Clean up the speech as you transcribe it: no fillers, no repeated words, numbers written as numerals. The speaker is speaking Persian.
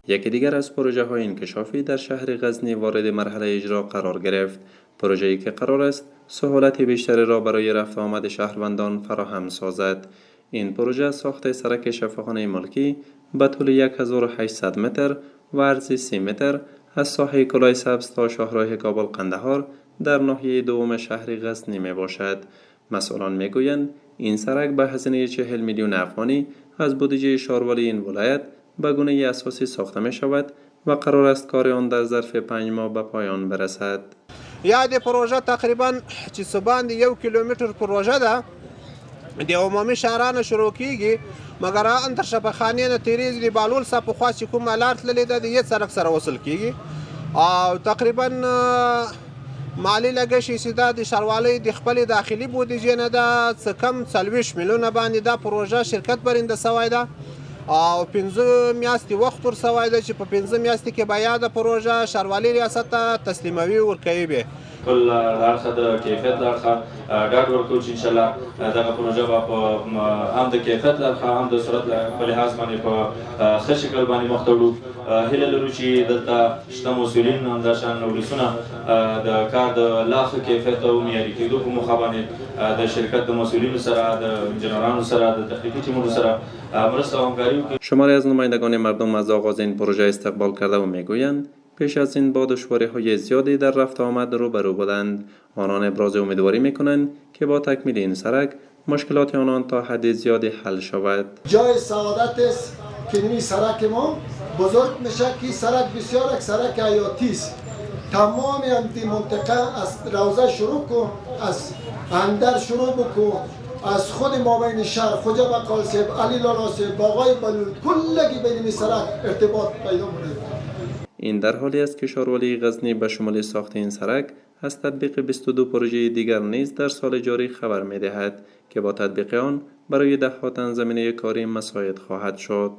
یکی دیگر از پروژه های انکشافی در شهر غزنی وارد مرحله اجرا قرار گرفت. پروژه‌ای که قرار است سهولت بیشتری را برای رفت و آمد شهروندان فراهم سازد. این پروژه ساخت سرک شفاخانه ملکی به طول 1800 متر و عرض 30 متر از ساحه کلاه سبز تا شاهراه کابل قندهار در ناحیه دوم شهر غزنی می باشد. مسئولان می گویند این سرک به هزینه 40 میلیون افغانی از بودجه شاروالی این ولایت به گونه اساسی ساخته می شود و قرار است کار آن در ظرف 5 ماه به پایان برسد. یاد پروژه تقریبا چې سباند 1 کیلومتر پروژه ده د عمومي شهرانه شروع کیږي مګر ان تر شفاخانې نه تیریږي د بالول څخه په خوا چې کوم لار تللی ده د یو سړک سره وصل کیږي او تقریبا مالی لګښت چې دا د ښاروالۍ د خپل داخلي بودیجې نه ده څه کم 40 میلیونه باندې دا پروژه شرکت برنده سوی ده او 15 میاشتې وخت ورسوی ده چې په 15 میاشتې کې به یاده پروژه ښاروالي ریاست ته تسلیموي ورکوي به بل اړخه د کیفیت د اړخه ډاډ ورکوو چې انشاءالله دغه پروژه به په هم د کیفیت له اړخه هم د سرعت په لحاظ باندې په ښه شکل باندې مخ ته وړو. هیله لرو چې دلته شته مسؤلین همداشان ولسونه د کار د لا ښه کیفیت او معیاري کېدو په موخه باندې د شرکت د مسؤلینو سره د انجینرانو سره د تخنیکی تیمونو سره مرسته و همکاری وکړي. شماری از نمایندگان مردم از آغاز این پروژه استقبال کرده و میگویند پیش از این با دشواری‌های زیادی در رفت آمد روبرو بودند. آنان ابراز امیدواری می‌کنند که با تکمیل این سرک مشکلات آنان تا حد زیادی حل شود. جای سعادت است که این سرک ما بزرگ میشه که سرک بسیار یک سرک حیاتی است. تمام این منطقه از روضه شروع کن، از اندر شروع بکن، از خود مابین شهر خوجا بقال صاحب، علی لالا صاحب، باغای بلول کلگی بین این سرک ارتباط پیدا مونه. این در حالی است که شاروالی غزنی به شمول ساخت این سرک از تطبیق 22 پروژه دیگر نیز در سال جاری خبر می دهد که با تطبیق آن برای دهها تن زمینه کاری مساعد خواهد شد.